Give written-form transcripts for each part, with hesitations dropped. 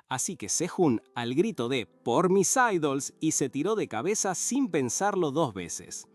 Así que Sehun, al grito de "por mis idols", y se tiró de cabeza sin pensarlo dos veces.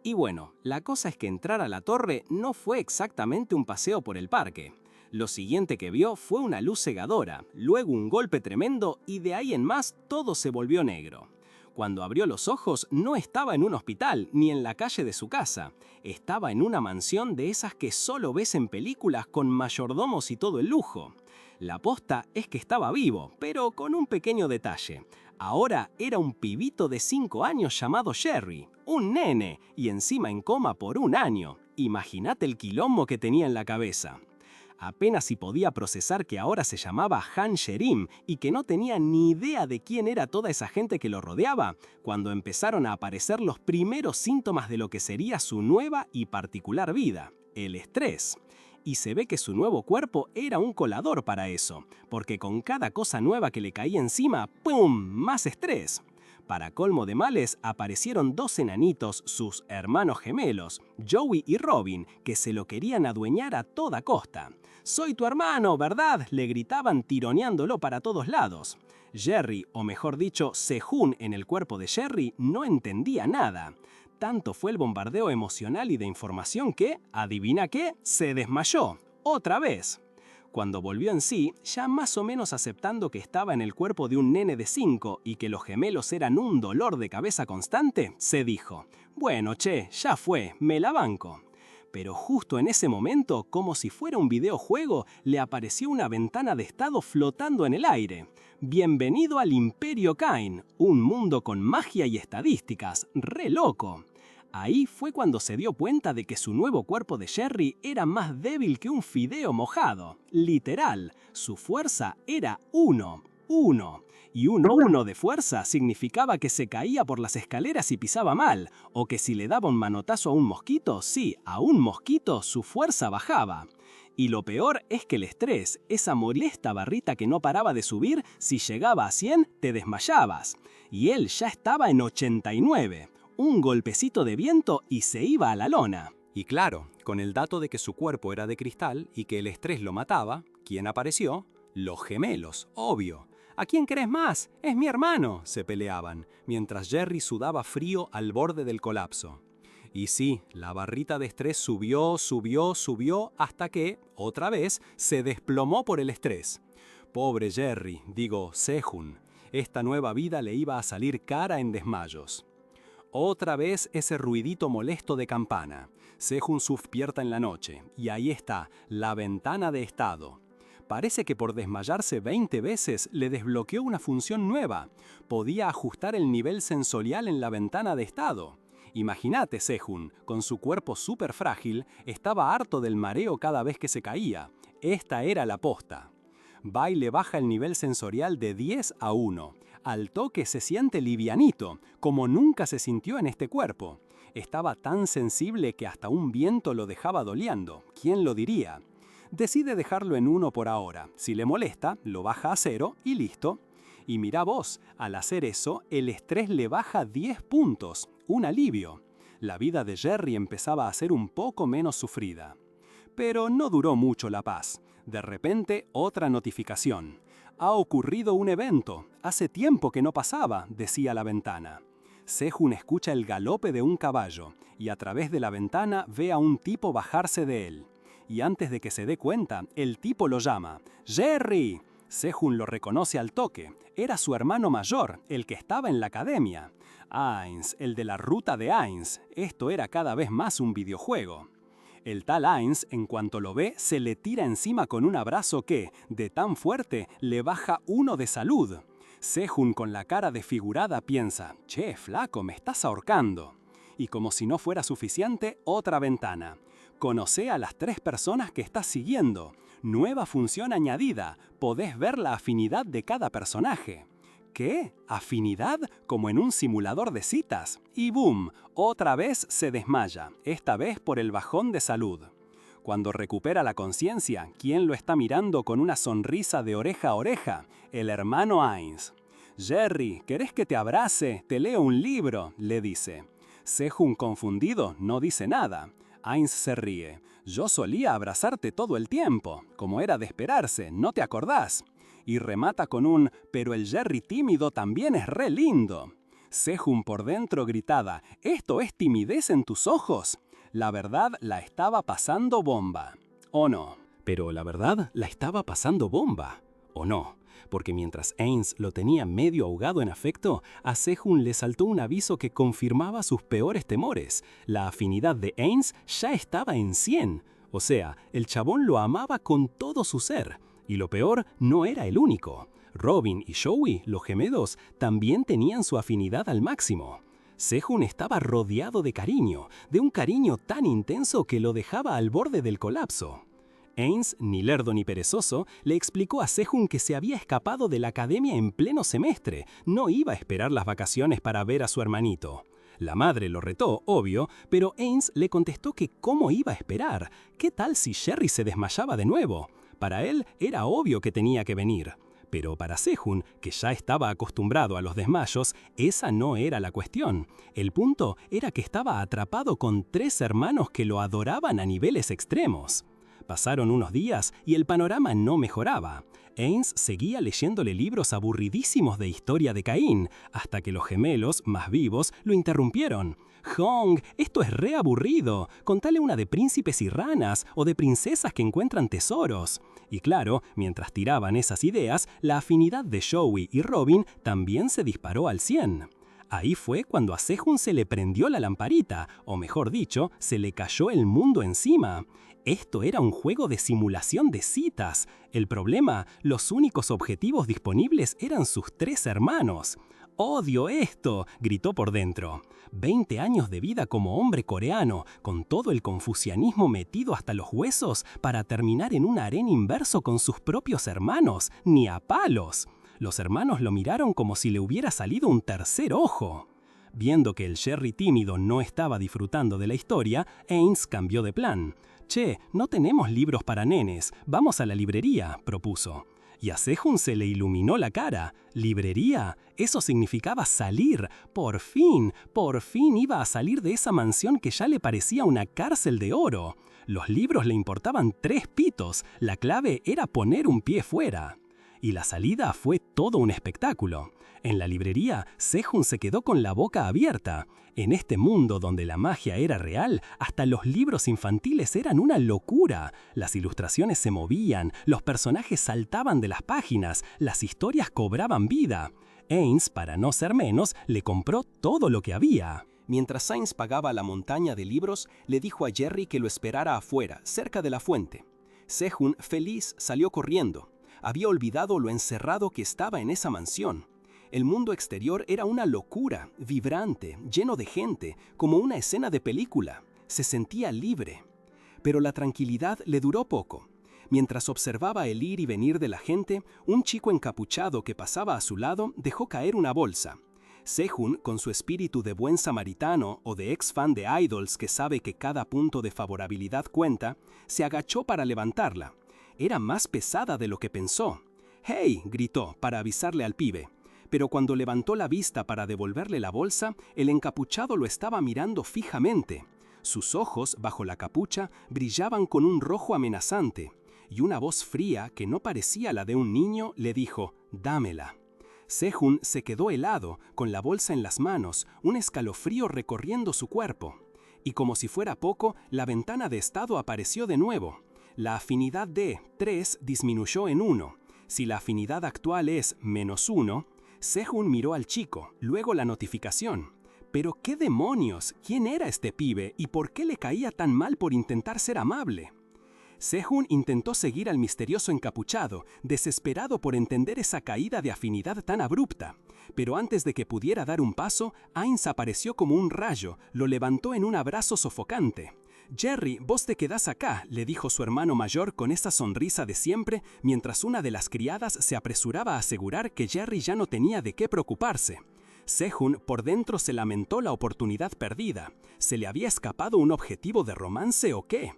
Y bueno, la cosa es que entrar a la torre no fue exactamente un paseo por el parque. Lo siguiente que vio fue una luz cegadora, luego un golpe tremendo y de ahí en más todo se volvió negro. Cuando abrió los ojos no estaba en un hospital ni en la calle de su casa, estaba en una mansión de esas que solo ves en películas con mayordomos y todo el lujo. La posta es que estaba vivo, pero con un pequeño detalle. Ahora era un pibito de 5 años llamado Jerry, un nene, y encima en coma por un año. Imagínate el quilombo que tenía en la cabeza. Apenas si podía procesar que ahora se llamaba Han Sherim y que no tenía ni idea de quién era toda esa gente que lo rodeaba, cuando empezaron a aparecer los primeros síntomas de lo que sería su nueva y particular vida, el estrés. Y se ve que su nuevo cuerpo era un colador para eso, porque con cada cosa nueva que le caía encima, ¡pum!, más estrés. Para colmo de males, aparecieron dos enanitos, sus hermanos gemelos, Joey y Robin, que se lo querían adueñar a toda costa. «Soy tu hermano, ¿verdad?», le gritaban tironeándolo para todos lados. Jerry, o mejor dicho, Sehun en el cuerpo de Jerry, no entendía nada. Tanto fue el bombardeo emocional y de información que, ¿adivina qué?, se desmayó. ¡Otra vez! Cuando volvió en sí, ya más o menos aceptando que estaba en el cuerpo de un nene de 5 y que los gemelos eran un dolor de cabeza constante, se dijo: «Bueno, che, ya fue, me la banco». Pero justo en ese momento, como si fuera un videojuego, le apareció una ventana de estado flotando en el aire. «Bienvenido al Imperio Kain, un mundo con magia y estadísticas, re loco». Ahí fue cuando se dio cuenta de que su nuevo cuerpo de Jerry era más débil que un fideo mojado. Literal, su fuerza era 1. Y un 1 de fuerza significaba que se caía por las escaleras y pisaba mal, o que si le daba un manotazo a un mosquito, sí, a un mosquito, su fuerza bajaba. Y lo peor es que el estrés, esa molesta barrita que no paraba de subir, si llegaba a 100, te desmayabas. Y él ya estaba en 89. Un golpecito de viento y se iba a la lona. Y claro, con el dato de que su cuerpo era de cristal y que el estrés lo mataba, ¿quién apareció? Los gemelos, obvio. ¿A quién querés más? Es mi hermano, se peleaban, mientras Jerry sudaba frío al borde del colapso. Y sí, la barrita de estrés subió, hasta que, otra vez, se desplomó por el estrés. Pobre Jerry, digo, Sehun, esta nueva vida le iba a salir cara en desmayos. Otra vez ese ruidito molesto de campana. Sehun despierta en la noche, y ahí está, la ventana de estado. Parece que por desmayarse 20 veces le desbloqueó una función nueva. Podía ajustar el nivel sensorial en la ventana de estado. Imagínate, Sehun, con su cuerpo súper frágil, estaba harto del mareo cada vez que se caía. Esta era la posta. Va y le baja el nivel sensorial de 10 a 1. Al toque se siente livianito, como nunca se sintió en este cuerpo. Estaba tan sensible que hasta un viento lo dejaba doliendo. ¿Quién lo diría? Decide dejarlo en 1 por ahora. Si le molesta, lo baja a 0 y listo. Y mira vos, al hacer eso, el estrés le baja 10 puntos. Un alivio. La vida de Jerry empezaba a ser un poco menos sufrida. Pero no duró mucho la paz. De repente, otra notificación. «Ha ocurrido un evento. Hace tiempo que no pasaba», decía la ventana. Sehun escucha el galope de un caballo y a través de la ventana ve a un tipo bajarse de él. Y antes de que se dé cuenta, el tipo lo llama. «¡Jerry!». Sehun lo reconoce al toque. Era su hermano mayor, el que estaba en la academia. Ainz, el de la ruta de Ainz. Esto era cada vez más un videojuego. El tal Ainz, en cuanto lo ve, se le tira encima con un abrazo que, de tan fuerte, le baja 1 de salud. Sehun, con la cara desfigurada, piensa: «Che, flaco, me estás ahorcando». Y como si no fuera suficiente, otra ventana. «Conoce a las 3 personas que estás siguiendo. Nueva función añadida. Podés ver la afinidad de cada personaje». ¿Qué? ¿Afinidad? Como en un simulador de citas. Y ¡boom! Otra vez se desmaya, esta vez por el bajón de salud. Cuando recupera la conciencia, ¿quién lo está mirando con una sonrisa de oreja a oreja? El hermano Ainz. «Jerry, ¿querés que te abrace? Te leo un libro», le dice. Sehun, confundido, no dice nada. Ainz se ríe. «Yo solía abrazarte todo el tiempo, como era de esperarse, ¿no te acordás?». y remata con un «pero el Jerry tímido también es re lindo». Sehun por dentro gritaba «¿Esto es timidez en tus ojos?». La verdad la estaba pasando bomba. ¿O no? Pero la verdad la estaba pasando bomba. ¿O no? Porque mientras Ains lo tenía medio ahogado en afecto, a Sehun le saltó un aviso que confirmaba sus peores temores. La afinidad de Ains ya estaba en 100. O sea, el chabón lo amaba con todo su ser. Y lo peor, no era el único. Robin y Joey, los gemelos, también tenían su afinidad al máximo. Sehun estaba rodeado de cariño, de un cariño tan intenso que lo dejaba al borde del colapso. Ains, ni lerdo ni perezoso, le explicó a Sehun que se había escapado de la academia en pleno semestre, no iba a esperar las vacaciones para ver a su hermanito. La madre lo retó, obvio, pero Ains le contestó que cómo iba a esperar, ¿qué tal si Jerry se desmayaba de nuevo? Para él era obvio que tenía que venir. Pero para Sehun, que ya estaba acostumbrado a los desmayos, esa no era la cuestión. El punto era que estaba atrapado con 3 hermanos que lo adoraban a niveles extremos. Pasaron unos días y el panorama no mejoraba. Ains seguía leyéndole libros aburridísimos de historia de Caín, hasta que los gemelos, más vivos, lo interrumpieron. «Hong, esto es re aburrido. Contale una de príncipes y ranas o de princesas que encuentran tesoros». Y claro, mientras tiraban esas ideas, la afinidad de Joey y Robin también se disparó al 100. Ahí fue cuando a Sehun se le prendió la lamparita, o mejor dicho, se le cayó el mundo encima. Esto era un juego de simulación de citas. El problema, los únicos objetivos disponibles eran sus 3 hermanos. «¡Odio esto!», gritó por dentro. 20 años de vida como hombre coreano, con todo el confucianismo metido hasta los huesos, para terminar en un harén inverso con sus propios hermanos, ni a palos. Los hermanos lo miraron como si le hubiera salido un tercer ojo. Viendo que el Jerry tímido no estaba disfrutando de la historia, Ains cambió de plan. «Che, no tenemos libros para nenes, vamos a la librería», propuso. Y a Sehun se le iluminó la cara. ¿Librería? Eso significaba salir. Por fin iba a salir de esa mansión que ya le parecía una cárcel de oro. Los libros le importaban 3 pitos, la clave era poner un pie fuera. Y la salida fue todo un espectáculo. En la librería, Sehun se quedó con la boca abierta. En este mundo donde la magia era real, hasta los libros infantiles eran una locura. Las ilustraciones se movían, los personajes saltaban de las páginas, las historias cobraban vida. Ains, para no ser menos, le compró todo lo que había. Mientras Ains pagaba la montaña de libros, le dijo a Jerry que lo esperara afuera, cerca de la fuente. Sehun, feliz, salió corriendo. Había olvidado lo encerrado que estaba en esa mansión. El mundo exterior era una locura, vibrante, lleno de gente, como una escena de película. Se sentía libre. Pero la tranquilidad le duró poco. Mientras observaba el ir y venir de la gente, un chico encapuchado que pasaba a su lado dejó caer una bolsa. Sehun, con su espíritu de buen samaritano o de ex-fan de idols que sabe que cada punto de favorabilidad cuenta, se agachó para levantarla. Era más pesada de lo que pensó. «¡Hey!», gritó para avisarle al pibe. Pero cuando levantó la vista para devolverle la bolsa, el encapuchado lo estaba mirando fijamente. Sus ojos, bajo la capucha, brillaban con un rojo amenazante, y una voz fría, que no parecía la de un niño, le dijo: «Dámela». Sehun se quedó helado, con la bolsa en las manos, un escalofrío recorriendo su cuerpo. Y como si fuera poco, la ventana de estado apareció de nuevo. La afinidad de 3 disminuyó en 1. Si la afinidad actual es -1, Sehun miró al chico, luego la notificación. ¿Pero qué demonios? ¿Quién era este pibe y por qué le caía tan mal por intentar ser amable? Sehun intentó seguir al misterioso encapuchado, desesperado por entender esa caída de afinidad tan abrupta. Pero antes de que pudiera dar un paso, Ains apareció como un rayo, lo levantó en un abrazo sofocante. «Jerry, vos te quedás acá», le dijo su hermano mayor con esa sonrisa de siempre, mientras una de las criadas se apresuraba a asegurar que Jerry ya no tenía de qué preocuparse. Sehun por dentro se lamentó la oportunidad perdida. ¿Se le había escapado un objetivo de romance o qué?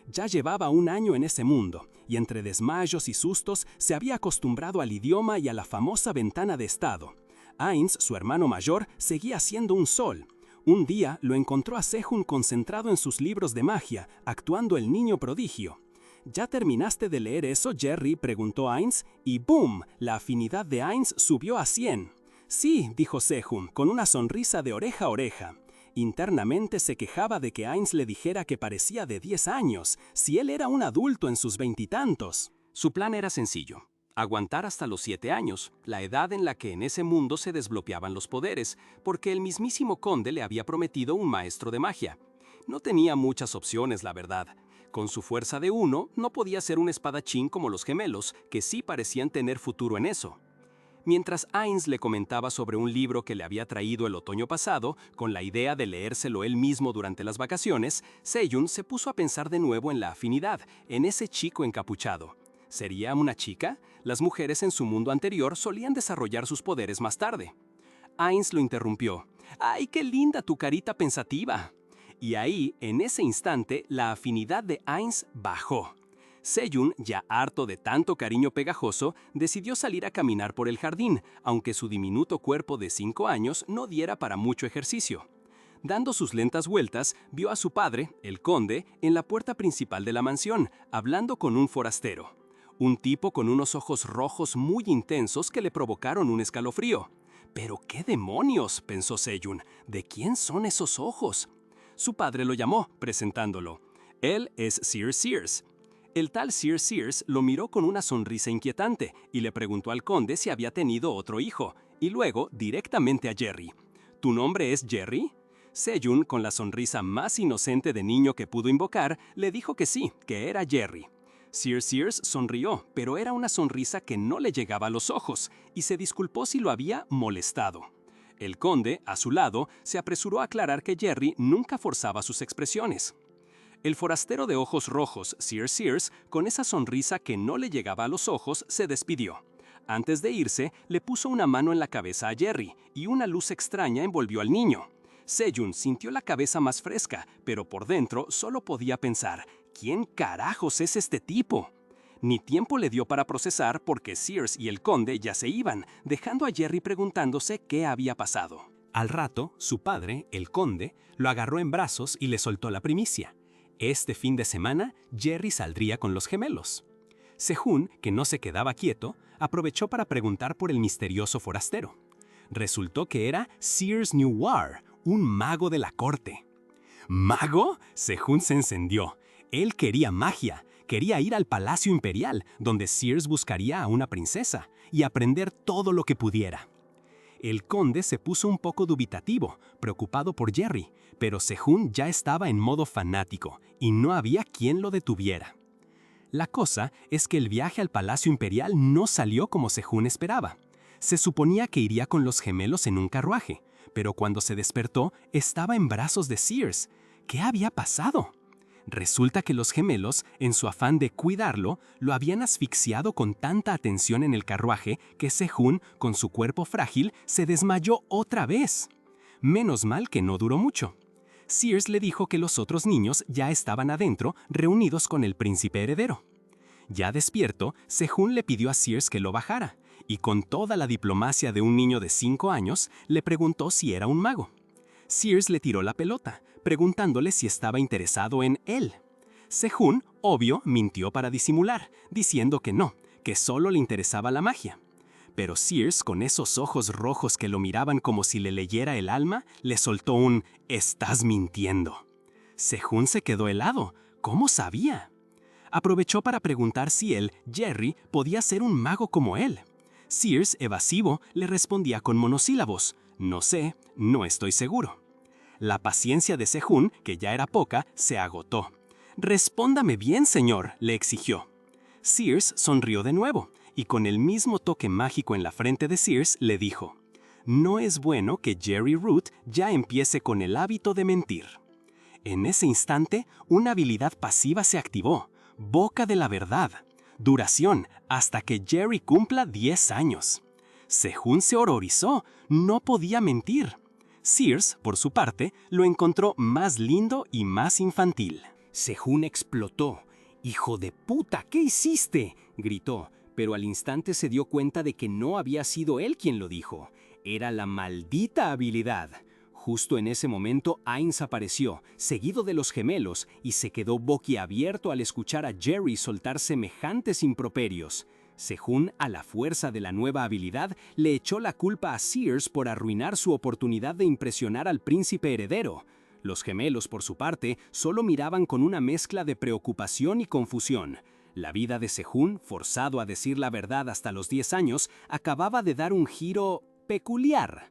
Ya llevaba 1 año en ese mundo, y entre desmayos y sustos se había acostumbrado al idioma y a la famosa ventana de estado. Ains, su hermano mayor, seguía siendo un sol. Un día lo encontró a Sehun concentrado en sus libros de magia, actuando el niño prodigio. ¿Ya terminaste de leer eso, Jerry?, preguntó Ainz, y ¡boom!, la afinidad de Ainz subió a 100. Sí, dijo Sehun, con una sonrisa de oreja a oreja. Internamente se quejaba de que Ainz le dijera que parecía de 10 años, si él era un adulto en sus veintitantos. Su plan era sencillo: aguantar hasta los 7 años, la edad en la que en ese mundo se desbloqueaban los poderes, porque el mismísimo conde le había prometido un maestro de magia. No tenía muchas opciones, la verdad. Con su fuerza de 1, no podía ser un espadachín como los gemelos, que sí parecían tener futuro en eso. Mientras Ainz le comentaba sobre un libro que le había traído el otoño pasado, con la idea de leérselo él mismo durante las vacaciones, Seyun se puso a pensar de nuevo en la afinidad, en ese chico encapuchado. ¿Sería una chica? Las mujeres en su mundo anterior solían desarrollar sus poderes más tarde. Ainz lo interrumpió. ¡Ay, qué linda tu carita pensativa! Y ahí, en ese instante, la afinidad de Ainz bajó. Seyun, ya harto de tanto cariño pegajoso, decidió salir a caminar por el jardín, aunque su diminuto cuerpo de 5 años no diera para mucho ejercicio. Dando sus lentas vueltas, vio a su padre, el conde, en la puerta principal de la mansión, hablando con un forastero. Un tipo con unos ojos rojos muy intensos que le provocaron un escalofrío. «¿Pero qué demonios?», pensó Seyun. «¿De quién son esos ojos?». Su padre lo llamó, presentándolo. Él es Sir Sears. El tal Sir Sears lo miró con una sonrisa inquietante y le preguntó al conde si había tenido otro hijo, y luego directamente a Jerry. «¿Tu nombre es Jerry?». Seyun, con la sonrisa más inocente de niño que pudo invocar, le dijo que sí, que era Jerry. Sir Sears sonrió, pero era una sonrisa que no le llegaba a los ojos, y se disculpó si lo había molestado. El conde, a su lado, se apresuró a aclarar que Jerry nunca forzaba sus expresiones. El forastero de ojos rojos, Sir Sears, con esa sonrisa que no le llegaba a los ojos, se despidió. Antes de irse, le puso una mano en la cabeza a Jerry, y una luz extraña envolvió al niño. Seyun sintió la cabeza más fresca, pero por dentro solo podía pensar: ¿quién carajos es este tipo? Ni tiempo le dio para procesar porque Sears y el conde ya se iban, dejando a Jerry preguntándose qué había pasado. Al rato, su padre, el conde, lo agarró en brazos y le soltó la primicia. Este fin de semana, Jerry saldría con los gemelos. Sehun, que no se quedaba quieto, aprovechó para preguntar por el misterioso forastero. Resultó que era Sears Newar, un mago de la corte. ¿Mago? Sehun se encendió. Él quería magia. Quería ir al Palacio Imperial, donde Sears buscaría a una princesa, y aprender todo lo que pudiera. El conde se puso un poco dubitativo, preocupado por Jerry, pero Sehun ya estaba en modo fanático, y no había quien lo detuviera. La cosa es que el viaje al Palacio Imperial no salió como Sehun esperaba. Se suponía que iría con los gemelos en un carruaje, pero cuando se despertó estaba en brazos de Sears. ¿Qué había pasado? Resulta que los gemelos, en su afán de cuidarlo, lo habían asfixiado con tanta atención en el carruaje que Sehun, con su cuerpo frágil, se desmayó otra vez. Menos mal que no duró mucho. Sears le dijo que los otros niños ya estaban adentro, reunidos con el príncipe heredero. Ya despierto, Sehun le pidió a Sears que lo bajara, y con toda la diplomacia de un niño de 5 años, le preguntó si era un mago. Sears le tiró la pelota, preguntándole si estaba interesado en él. Sehun, obvio, mintió para disimular, diciendo que no, que solo le interesaba la magia. Pero Sears, con esos ojos rojos que lo miraban como si le leyera el alma, le soltó un «estás mintiendo». Sehun se quedó helado. ¿Cómo sabía? Aprovechó para preguntar si él, Jerry, podía ser un mago como él. Sears, evasivo, le respondía con monosílabos: «No sé, no estoy seguro». La paciencia de Sehun, que ya era poca, se agotó. «Respóndame bien, señor», le exigió. Sears sonrió de nuevo, y con el mismo toque mágico en la frente de Sears le dijo: «No es bueno que Jerry Root ya empiece con el hábito de mentir». En ese instante, una habilidad pasiva se activó: Boca de la Verdad. Duración: hasta que Jerry cumpla 10 años. Sehun se horrorizó. No podía mentir. Sears, por su parte, lo encontró más lindo y más infantil. Sehun explotó. «¡Hijo de puta! ¿Qué hiciste?», gritó, pero al instante se dio cuenta de que no había sido él quien lo dijo. Era la maldita habilidad. Justo en ese momento, Ainz apareció, seguido de los gemelos, y se quedó boquiabierto al escuchar a Jerry soltar semejantes improperios. Sejun, a la fuerza de la nueva habilidad, le echó la culpa a Sears por arruinar su oportunidad de impresionar al príncipe heredero. Los gemelos, por su parte, solo miraban con una mezcla de preocupación y confusión. La vida de Sejun, forzado a decir la verdad hasta los 10 años, acababa de dar un giro peculiar.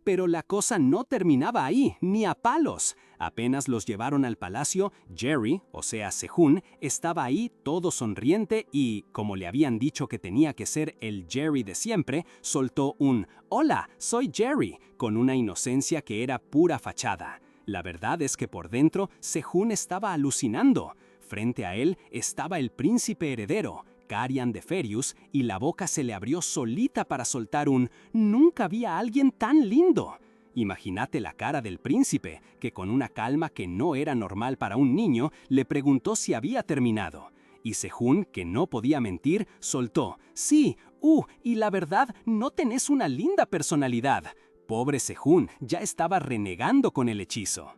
Pero la cosa no terminaba ahí, ni a palos. Apenas los llevaron al palacio, Jerry, o sea Sejun, estaba ahí todo sonriente y, como le habían dicho que tenía que ser el Jerry de siempre, soltó un «Hola, soy Jerry», con una inocencia que era pura fachada. La verdad es que por dentro, Sejun estaba alucinando. Frente a él estaba el príncipe heredero, Carian de Ferius, y la boca se le abrió solita para soltar un «Nunca vi a alguien tan lindo». Imagínate la cara del príncipe, que con una calma que no era normal para un niño, le preguntó si había terminado. Y Sejun, que no podía mentir, soltó «Sí, y la verdad, no tenés una linda personalidad». Pobre Sejun, ya estaba renegando con el hechizo.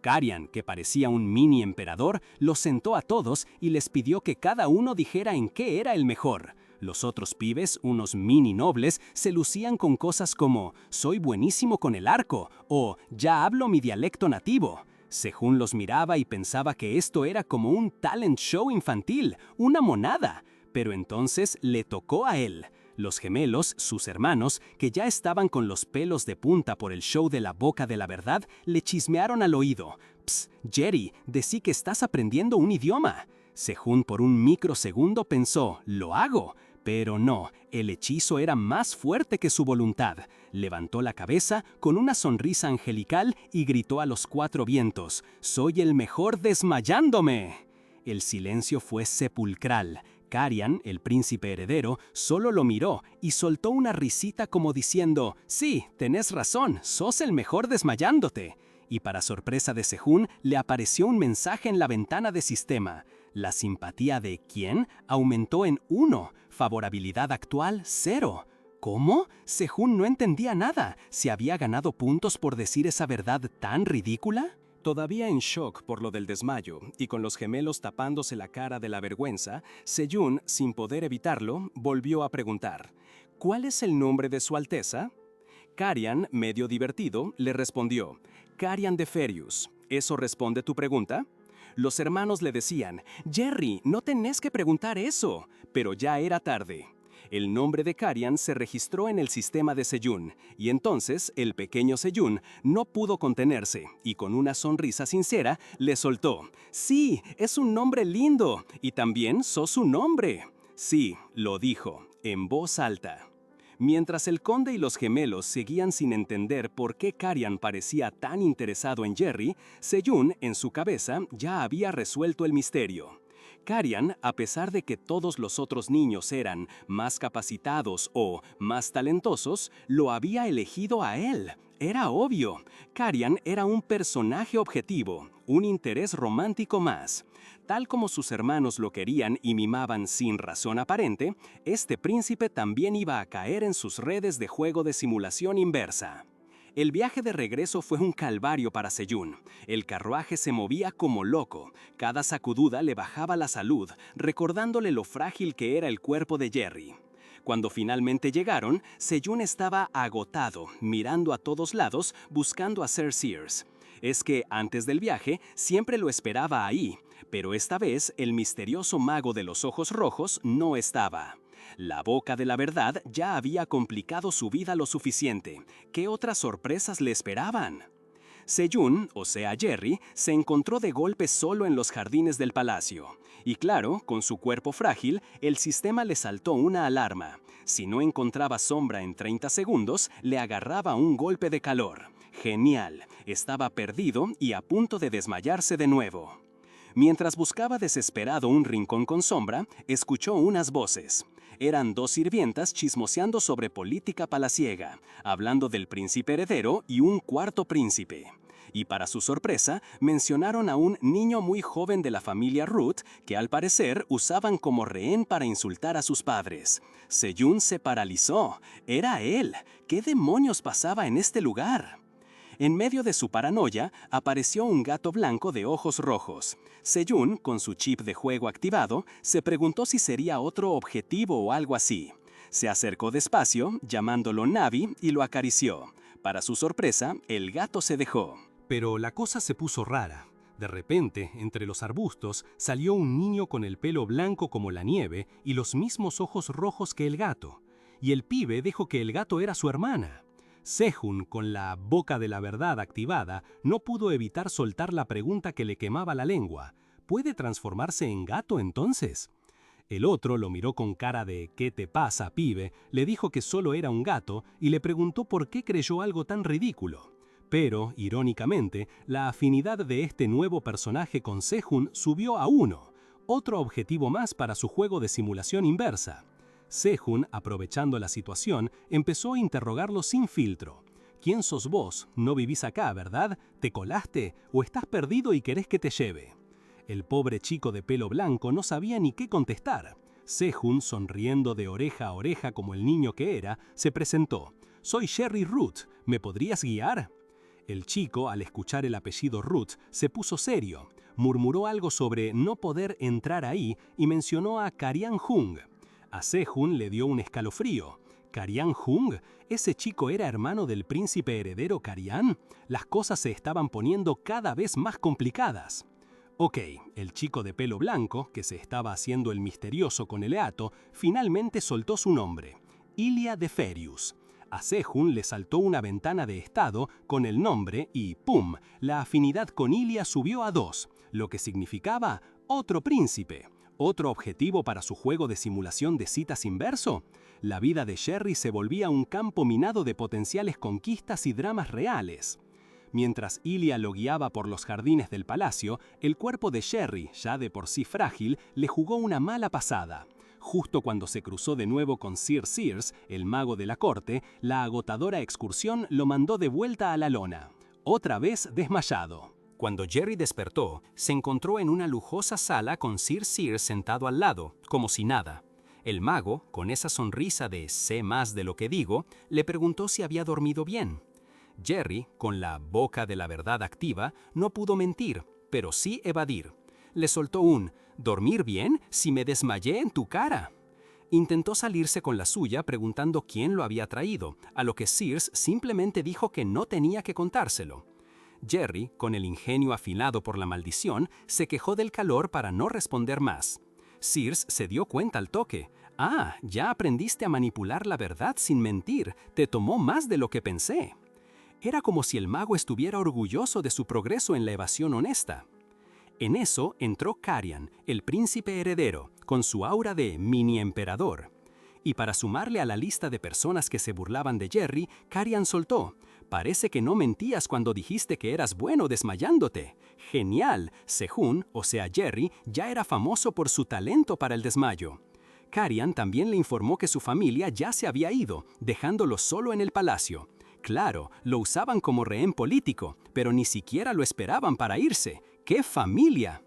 Carian, que parecía un mini emperador, los sentó a todos y les pidió que cada uno dijera en qué era el mejor. Los otros pibes, unos mini nobles, se lucían con cosas como «soy buenísimo con el arco» o «ya hablo mi dialecto nativo». Sejun los miraba y pensaba que esto era como un talent show infantil, una monada. Pero entonces le tocó a él. Los gemelos, sus hermanos, que ya estaban con los pelos de punta por el show de la boca de la verdad, le chismearon al oído. «Psst, Jerry, decí que estás aprendiendo un idioma». Sejun por un microsegundo pensó «lo hago». Pero no, el hechizo era más fuerte que su voluntad. Levantó la cabeza con una sonrisa angelical y gritó a los 4 vientos: «¡Soy el mejor desmayándome!». El silencio fue sepulcral. Carian, el príncipe heredero, solo lo miró y soltó una risita como diciendo «Sí, tenés razón, sos el mejor desmayándote». Y para sorpresa de Sejun, le apareció un mensaje en la ventana de sistema. La simpatía de ¿quién? Aumentó en 1, favorabilidad actual 0. ¿Cómo? Sejun no entendía nada. ¿Se había ganado puntos por decir esa verdad tan ridícula? Todavía en shock por lo del desmayo y con los gemelos tapándose la cara de la vergüenza, Sejun, sin poder evitarlo, volvió a preguntar: «¿Cuál es el nombre de su alteza?». Carian, medio divertido, le respondió: «Carian de Ferius. ¿Eso responde tu pregunta?». Los hermanos le decían: «Jerry, no tenés que preguntar eso», pero ya era tarde. El nombre de Carian se registró en el sistema de Sejun, y entonces el pequeño Sejun no pudo contenerse y con una sonrisa sincera le soltó: «Sí, es un nombre lindo, y también sos un hombre». Sí, lo dijo, en voz alta. Mientras el conde y los gemelos seguían sin entender por qué Carian parecía tan interesado en Jerry, Sejun, en su cabeza, ya había resuelto el misterio. Carian, a pesar de que todos los otros niños eran más capacitados o más talentosos, lo había elegido a él. Era obvio. Carian era un personaje objetivo, un interés romántico más. Tal como sus hermanos lo querían y mimaban sin razón aparente, este príncipe también iba a caer en sus redes de juego de simulación inversa. El viaje de regreso fue un calvario para Sejun. El carruaje se movía como loco. Cada sacududa le bajaba la salud, recordándole lo frágil que era el cuerpo de Jerry. Cuando finalmente llegaron, Sejun estaba agotado, mirando a todos lados, buscando a Sir Sears. Es que antes del viaje siempre lo esperaba ahí, pero esta vez el misterioso mago de los ojos rojos no estaba. La boca de la verdad ya había complicado su vida lo suficiente. ¿Qué otras sorpresas le esperaban? Sejun, o sea Jerry, se encontró de golpe solo en los jardines del palacio. Y claro, con su cuerpo frágil, el sistema le saltó una alarma. Si no encontraba sombra en 30 segundos, le agarraba un golpe de calor. Genial, estaba perdido y a punto de desmayarse de nuevo. Mientras buscaba desesperado un rincón con sombra, escuchó unas voces. Eran 2 sirvientas chismoseando sobre política palaciega, hablando del príncipe heredero y un cuarto príncipe. Y para su sorpresa, mencionaron a un niño muy joven de la familia Root que al parecer usaban como rehén para insultar a sus padres. Sejun se paralizó. ¡Era él! ¿Qué demonios pasaba en este lugar? En medio de su paranoia, apareció un gato blanco de ojos rojos. Sejun, con su chip de juego activado, se preguntó si sería otro objetivo o algo así. Se acercó despacio, llamándolo Navi, y lo acarició. Para su sorpresa, el gato se dejó. Pero la cosa se puso rara. De repente, entre los arbustos, salió un niño con el pelo blanco como la nieve y los mismos ojos rojos que el gato. Y el pibe dijo que el gato era su hermana. Sejun, con la boca de la verdad activada, no pudo evitar soltar la pregunta que le quemaba la lengua. ¿Puede transformarse en gato entonces? El otro lo miró con cara de «¿Qué te pasa, pibe?», le dijo que solo era un gato y le preguntó por qué creyó algo tan ridículo. Pero, irónicamente, la afinidad de este nuevo personaje con Sejun subió a 1, otro objetivo más para su juego de simulación inversa. Sejun, aprovechando la situación, empezó a interrogarlo sin filtro. ¿Quién sos vos? No vivís acá, ¿verdad? ¿Te colaste? ¿O estás perdido y querés que te lleve? El pobre chico de pelo blanco no sabía ni qué contestar. Sejun, sonriendo de oreja a oreja como el niño que era, se presentó. «Soy Jerry Root, ¿me podrías guiar?» El chico, al escuchar el apellido Root, se puso serio. Murmuró algo sobre no poder entrar ahí y mencionó a Karian Jung. A Sejun le dio un escalofrío. ¿Karian Jung? ¿Ese chico era hermano del príncipe heredero Karian? Las cosas se estaban poniendo cada vez más complicadas. Ok, el chico de pelo blanco, que se estaba haciendo el misterioso con el Eato, finalmente soltó su nombre. Ilia de Ferius. A Sejun le saltó una ventana de estado con el nombre y ¡pum!, la afinidad con Ilia subió a 2, lo que significaba otro príncipe. ¿Otro objetivo para su juego de simulación de citas inverso? La vida de Jerry se volvía un campo minado de potenciales conquistas y dramas reales. Mientras Ilia lo guiaba por los jardines del palacio, el cuerpo de Jerry, ya de por sí frágil, le jugó una mala pasada. Justo cuando se cruzó de nuevo con Sir Sears, el mago de la corte, la agotadora excursión lo mandó de vuelta a la lona. Otra vez desmayado. Cuando Jerry despertó, se encontró en una lujosa sala con Sir Sears sentado al lado, como si nada. El mago, con esa sonrisa de «sé más de lo que digo», le preguntó si había dormido bien. Jerry, con la boca de la verdad activa, no pudo mentir, pero sí evadir. Le soltó un «¿dormir bien si me desmayé en tu cara?». Intentó salirse con la suya preguntando quién lo había traído, a lo que Sears simplemente dijo que no tenía que contárselo. Jerry, con el ingenio afilado por la maldición, se quejó del calor para no responder más. Sears se dio cuenta al toque. «Ah, ya aprendiste a manipular la verdad sin mentir, te tomó más de lo que pensé». Era como si el mago estuviera orgulloso de su progreso en la evasión honesta. En eso entró Karian, el príncipe heredero, con su aura de mini emperador. Y para sumarle a la lista de personas que se burlaban de Jerry, Karian soltó: «Parece que no mentías cuando dijiste que eras bueno desmayándote. Genial, Sejun, o sea Jerry, ya era famoso por su talento para el desmayo». Karian también le informó que su familia ya se había ido, dejándolo solo en el palacio. Claro, lo usaban como rehén político, pero ni siquiera lo esperaban para irse. ¡Qué familia!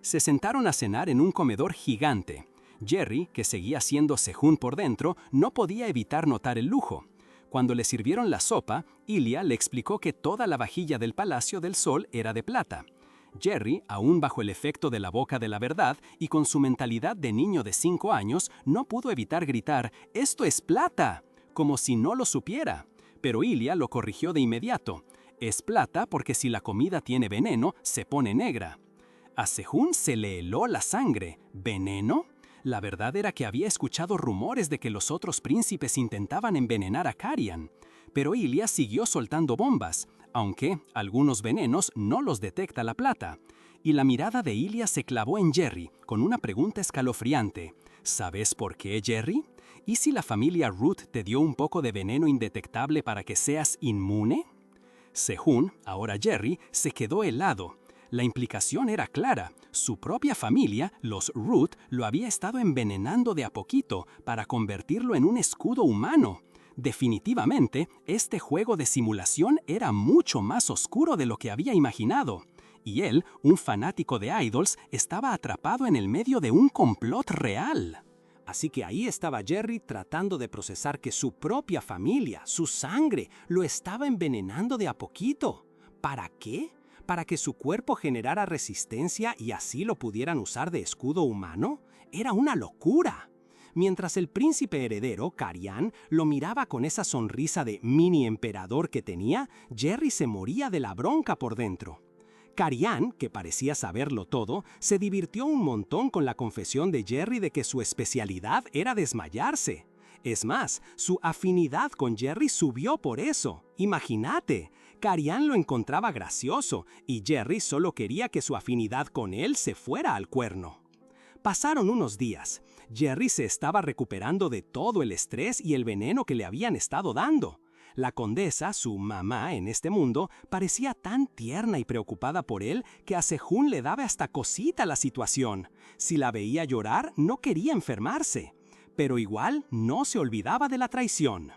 Se sentaron a cenar en un comedor gigante. Jerry, que seguía siendo Sejun por dentro, no podía evitar notar el lujo. Cuando le sirvieron la sopa, Ilia le explicó que toda la vajilla del Palacio del Sol era de plata. Jerry, aún bajo el efecto de la boca de la verdad y con su mentalidad de niño de 5 años, no pudo evitar gritar «¡Esto es plata!», como si no lo supiera. Pero Ilia lo corrigió de inmediato. «Es plata porque si la comida tiene veneno, se pone negra». A Sejun se le heló la sangre. ¿Veneno? La verdad era que había escuchado rumores de que los otros príncipes intentaban envenenar a Karian. Pero Ilia siguió soltando bombas, aunque algunos venenos no los detecta la plata. Y la mirada de Ilia se clavó en Jerry, con una pregunta escalofriante. ¿Sabes por qué, Jerry? ¿Y si la familia Root te dio un poco de veneno indetectable para que seas inmune? Sejun, ahora Jerry, se quedó helado. La implicación era clara. Su propia familia, los Root, lo había estado envenenando de a poquito para convertirlo en un escudo humano. Definitivamente, este juego de simulación era mucho más oscuro de lo que había imaginado. Y él, un fanático de idols, estaba atrapado en el medio de un complot real. Así que ahí estaba Jerry tratando de procesar que su propia familia, su sangre, lo estaba envenenando de a poquito. ¿Para qué? ¿Para que su cuerpo generara resistencia y así lo pudieran usar de escudo humano? Era una locura. Mientras el príncipe heredero, Carian, lo miraba con esa sonrisa de mini emperador que tenía, Jerry se moría de la bronca por dentro. Carian, que parecía saberlo todo, se divirtió un montón con la confesión de Jerry de que su especialidad era desmayarse. Es más, su afinidad con Jerry subió por eso. Imagínate, Carian lo encontraba gracioso y Jerry solo quería que su afinidad con él se fuera al cuerno. Pasaron unos días. Jerry se estaba recuperando de todo el estrés y el veneno que le habían estado dando. La condesa, su mamá en este mundo, parecía tan tierna y preocupada por él que a Sejún le daba hasta cosita la situación. Si la veía llorar, no quería enfermarse. Pero igual no se olvidaba de la traición.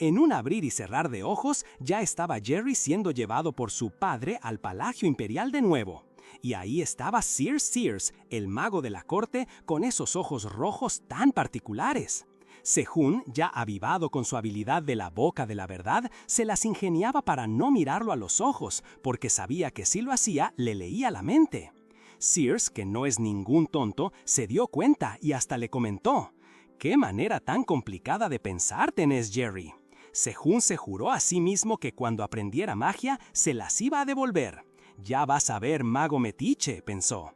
En un abrir y cerrar de ojos, ya estaba Jerry siendo llevado por su padre al Palacio Imperial de nuevo. Y ahí estaba Sir Sears, el mago de la corte, con esos ojos rojos tan particulares. Sejún, ya avivado con su habilidad de la boca de la verdad, se las ingeniaba para no mirarlo a los ojos, porque sabía que si lo hacía, le leía la mente. Sears, que no es ningún tonto, se dio cuenta y hasta le comentó: «¿Qué manera tan complicada de pensar tenés, Jerry?» Sejún se juró a sí mismo que cuando aprendiera magia, se las iba a devolver. «Ya vas a ver, mago metiche», pensó.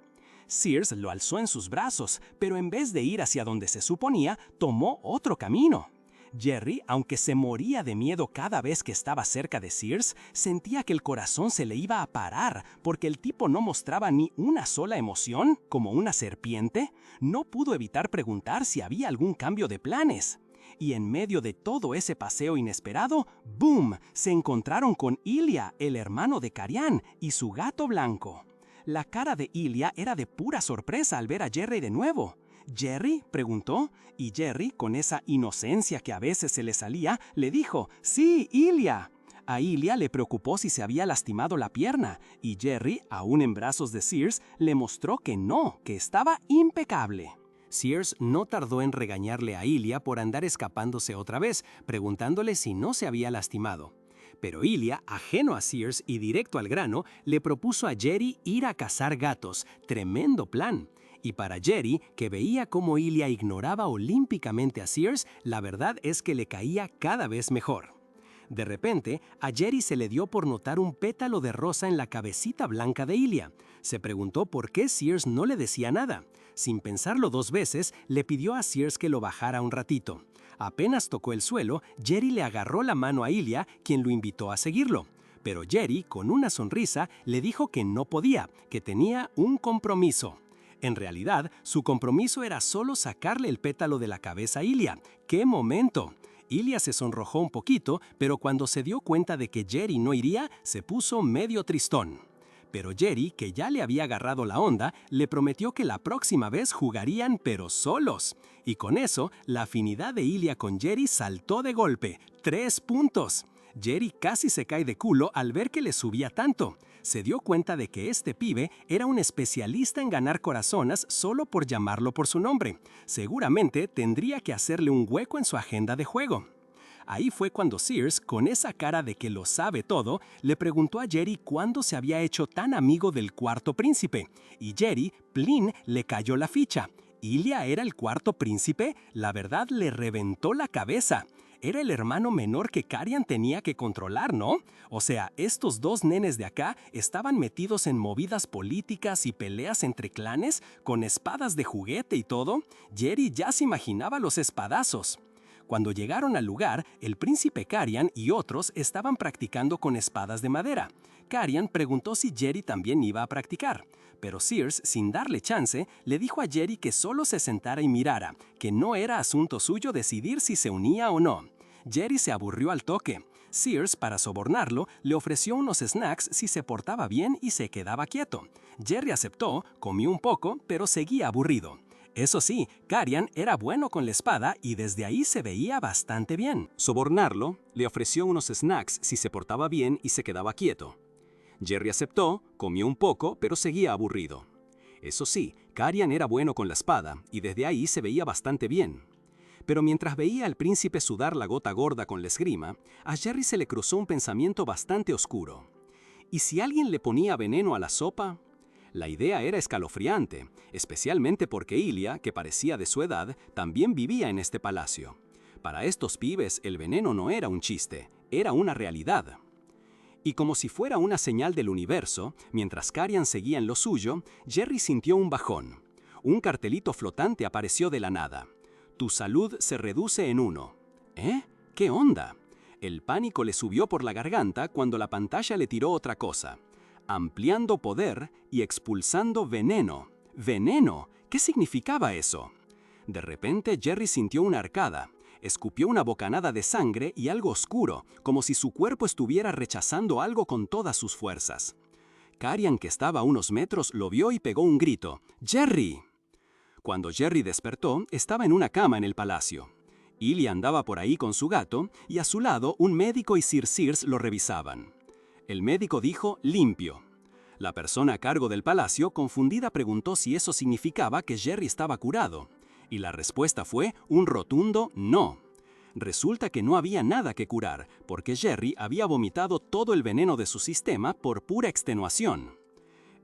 Sears lo alzó en sus brazos, pero en vez de ir hacia donde se suponía, tomó otro camino. Jerry, aunque se moría de miedo cada vez que estaba cerca de Sears, sentía que el corazón se le iba a parar porque el tipo no mostraba ni una sola emoción, como una serpiente. No pudo evitar preguntar si había algún cambio de planes. Y en medio de todo ese paseo inesperado, ¡boom!, se encontraron con Ilya, el hermano de Carian, y su gato blanco. La cara de Ilya era de pura sorpresa al ver a Jerry de nuevo. «¿Jerry?», preguntó, y Jerry, con esa inocencia que a veces se le salía, le dijo: «Sí, Ilya». A Ilya le preocupó si se había lastimado la pierna, y Jerry, aún en brazos de Sears, le mostró que no, que estaba impecable. Sears no tardó en regañarle a Ilya por andar escapándose otra vez, preguntándole si no se había lastimado. Pero Ilya, ajeno a Sears y directo al grano, le propuso a Jerry ir a cazar gatos. Tremendo plan. Y para Jerry, que veía cómo Ilya ignoraba olímpicamente a Sears, la verdad es que le caía cada vez mejor. De repente, a Jerry se le dio por notar un pétalo de rosa en la cabecita blanca de Ilya. Se preguntó por qué Sears no le decía nada. Sin pensarlo dos veces, le pidió a Sears que lo bajara un ratito. Apenas tocó el suelo, Jerry le agarró la mano a Ilya, quien lo invitó a seguirlo. Pero Jerry, con una sonrisa, le dijo que no podía, que tenía un compromiso. En realidad, su compromiso era solo sacarle el pétalo de la cabeza a Ilya. ¡Qué momento! Ilya se sonrojó un poquito, pero cuando se dio cuenta de que Jerry no iría, se puso medio tristón. Pero Jerry, que ya le había agarrado la onda, le prometió que la próxima vez jugarían pero solos. Y con eso, la afinidad de Ilya con Jerry saltó de golpe. 3 puntos. Jerry casi se cae de culo al ver que le subía tanto. Se dio cuenta de que este pibe era un especialista en ganar corazonas solo por llamarlo por su nombre. Seguramente tendría que hacerle un hueco en su agenda de juego. Ahí fue cuando Sears, con esa cara de que lo sabe todo, le preguntó a Jerry cuándo se había hecho tan amigo del cuarto príncipe. Y Jerry, plin, le cayó la ficha. ¿Ilya era el cuarto príncipe? La verdad le reventó la cabeza. Era el hermano menor que Carian tenía que controlar, ¿no? O sea, estos dos nenes de acá estaban metidos en movidas políticas y peleas entre clanes, con espadas de juguete y todo. Jerry ya se imaginaba los espadazos. Cuando llegaron al lugar, el príncipe Carian y otros estaban practicando con espadas de madera. Carian preguntó si Jerry también iba a practicar, pero Sears, sin darle chance, le dijo a Jerry que solo se sentara y mirara, que no era asunto suyo decidir si se unía o no. Jerry se aburrió al toque. Sears, para sobornarlo, le ofreció unos snacks si se portaba bien y se quedaba quieto. Jerry aceptó, comió un poco, pero seguía aburrido. Eso sí, Carian era bueno con la espada y desde ahí se veía bastante bien. Sobornarlo, le ofreció unos snacks si se portaba bien y se quedaba quieto. Jerry aceptó, comió un poco, pero seguía aburrido. Eso sí, Carian era bueno con la espada, y desde ahí se veía bastante bien. Pero mientras veía al príncipe sudar la gota gorda con la esgrima, a Jerry se le cruzó un pensamiento bastante oscuro. ¿Y si alguien le ponía veneno a la sopa? La idea era escalofriante, especialmente porque Ilia, que parecía de su edad, también vivía en este palacio. Para estos pibes el veneno no era un chiste, era una realidad. Y como si fuera una señal del universo, mientras Carian seguía en lo suyo, Jerry sintió un bajón. Un cartelito flotante apareció de la nada. Tu salud se reduce en 1. ¿Eh? ¿Qué onda? El pánico le subió por la garganta cuando la pantalla le tiró otra cosa. Ampliando poder y expulsando veneno. ¡Veneno! ¿Qué significaba eso? De repente Jerry sintió una arcada. Escupió una bocanada de sangre y algo oscuro, como si su cuerpo estuviera rechazando algo con todas sus fuerzas. Carian, que estaba a unos metros, lo vio y pegó un grito. ¡Jerry! Cuando Jerry despertó, estaba en una cama en el palacio. Ilia andaba por ahí con su gato, y a su lado un médico y Sir Sears lo revisaban. El médico dijo, limpio. La persona a cargo del palacio, confundida, preguntó si eso significaba que Jerry estaba curado. Y la respuesta fue un rotundo no. Resulta que no había nada que curar, porque Jerry había vomitado todo el veneno de su sistema por pura extenuación.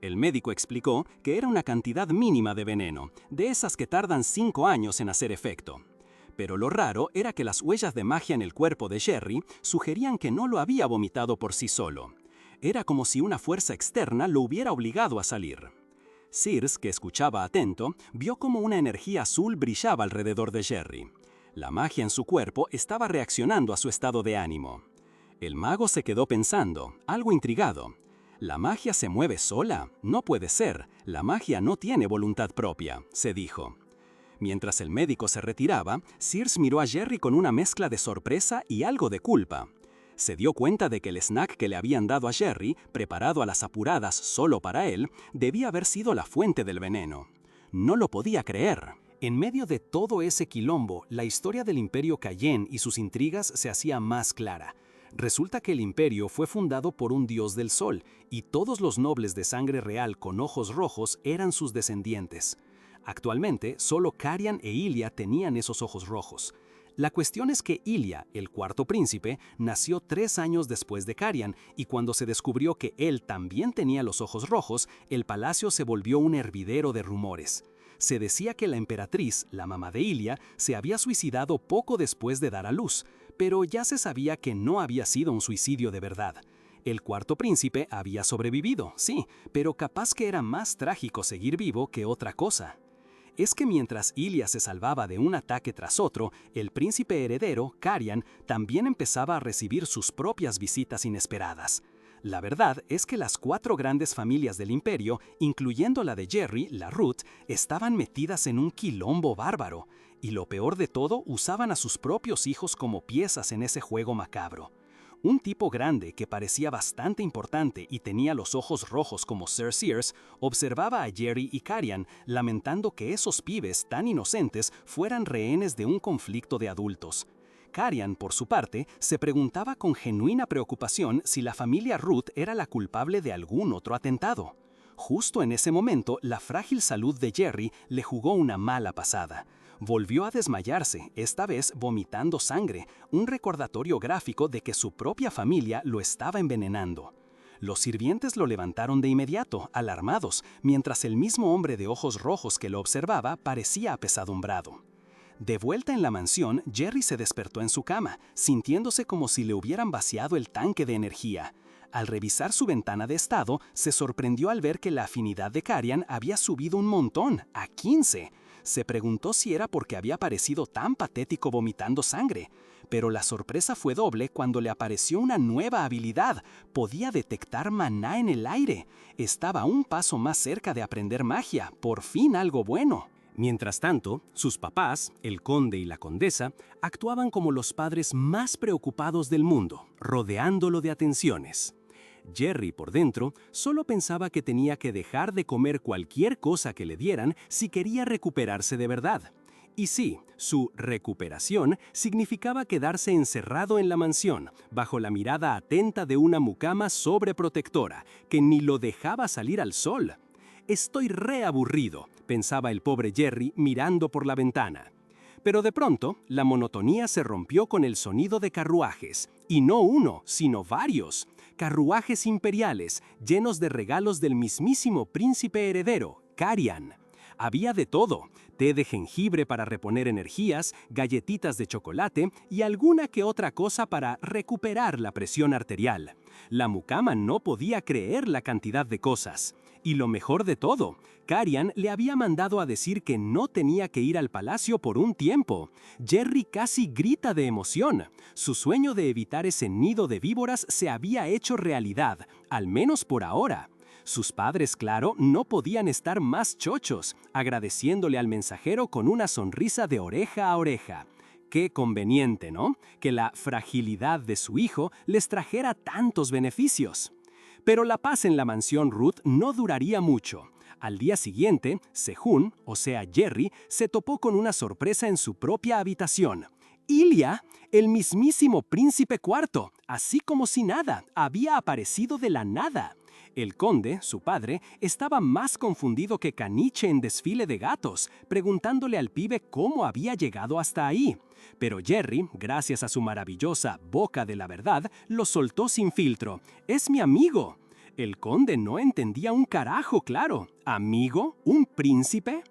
El médico explicó que era una cantidad mínima de veneno, de esas que tardan 5 años en hacer efecto. Pero lo raro era que las huellas de magia en el cuerpo de Jerry sugerían que no lo había vomitado por sí solo. Era como si una fuerza externa lo hubiera obligado a salir. Sears, que escuchaba atento, vio cómo una energía azul brillaba alrededor de Jerry. La magia en su cuerpo estaba reaccionando a su estado de ánimo. El mago se quedó pensando, algo intrigado. ¿La magia se mueve sola? No puede ser, la magia no tiene voluntad propia, se dijo. Mientras el médico se retiraba, Sears miró a Jerry con una mezcla de sorpresa y algo de culpa. Se dio cuenta de que el snack que le habían dado a Jerry, preparado a las apuradas solo para él, debía haber sido la fuente del veneno. No lo podía creer. En medio de todo ese quilombo, la historia del Imperio Cayenne y sus intrigas se hacía más clara. Resulta que el imperio fue fundado por un dios del sol, y todos los nobles de sangre real con ojos rojos eran sus descendientes. Actualmente, solo Carian e Ilia tenían esos ojos rojos. La cuestión es que Ilia, el cuarto príncipe, nació 3 años después de Carian, y cuando se descubrió que él también tenía los ojos rojos, el palacio se volvió un hervidero de rumores. Se decía que la emperatriz, la mamá de Ilia, se había suicidado poco después de dar a luz, pero ya se sabía que no había sido un suicidio de verdad. El cuarto príncipe había sobrevivido, sí, pero capaz que era más trágico seguir vivo que otra cosa. Es que mientras Ilia se salvaba de un ataque tras otro, el príncipe heredero, Carian, también empezaba a recibir sus propias visitas inesperadas. La verdad es que las 4 grandes familias del imperio, incluyendo la de Jerry, la Root, estaban metidas en un quilombo bárbaro, y lo peor de todo, usaban a sus propios hijos como piezas en ese juego macabro. Un tipo grande que parecía bastante importante y tenía los ojos rojos como Sir Sears, observaba a Jerry y Carian, lamentando que esos pibes tan inocentes fueran rehenes de un conflicto de adultos. Carian, por su parte, se preguntaba con genuina preocupación si la familia Root era la culpable de algún otro atentado. Justo en ese momento, la frágil salud de Jerry le jugó una mala pasada. Volvió a desmayarse, esta vez vomitando sangre, un recordatorio gráfico de que su propia familia lo estaba envenenando. Los sirvientes lo levantaron de inmediato, alarmados, mientras el mismo hombre de ojos rojos que lo observaba parecía apesadumbrado. De vuelta en la mansión, Jerry se despertó en su cama, sintiéndose como si le hubieran vaciado el tanque de energía. Al revisar su ventana de estado, se sorprendió al ver que la afinidad de Carian había subido un montón, a 15. Se preguntó si era porque había parecido tan patético vomitando sangre. Pero la sorpresa fue doble cuando le apareció una nueva habilidad. Podía detectar maná en el aire. Estaba un paso más cerca de aprender magia. Por fin algo bueno. Mientras tanto, sus papás, el conde y la condesa, actuaban como los padres más preocupados del mundo, rodeándolo de atenciones. Jerry, por dentro, solo pensaba que tenía que dejar de comer cualquier cosa que le dieran si quería recuperarse de verdad. Y sí, su recuperación significaba quedarse encerrado en la mansión, bajo la mirada atenta de una mucama sobreprotectora, que ni lo dejaba salir al sol. Estoy reaburrido, pensaba el pobre Jerry mirando por la ventana. Pero de pronto, la monotonía se rompió con el sonido de carruajes, y no uno, sino varios. Carruajes imperiales, llenos de regalos del mismísimo príncipe heredero, Carian. Había de todo: té de jengibre para reponer energías, galletitas de chocolate y alguna que otra cosa para recuperar la presión arterial. La mucama no podía creer la cantidad de cosas. Y lo mejor de todo, Carian le había mandado a decir que no tenía que ir al palacio por un tiempo. Jerry casi grita de emoción. Su sueño de evitar ese nido de víboras se había hecho realidad, al menos por ahora. Sus padres, claro, no podían estar más chochos, agradeciéndole al mensajero con una sonrisa de oreja a oreja. Qué conveniente, ¿no?, que la fragilidad de su hijo les trajera tantos beneficios. Pero la paz en la mansión Ruth no duraría mucho. Al día siguiente, Sehun, o sea Jerry, se topó con una sorpresa en su propia habitación. Ilya, el mismísimo príncipe cuarto, así como si nada, había aparecido de la nada. El conde, su padre, estaba más confundido que caniche en desfile de gatos, preguntándole al pibe cómo había llegado hasta ahí. Pero Jerry, gracias a su maravillosa boca de la verdad, lo soltó sin filtro. «Es mi amigo». El conde no entendía un carajo, claro. ¿Amigo? ¿Un príncipe?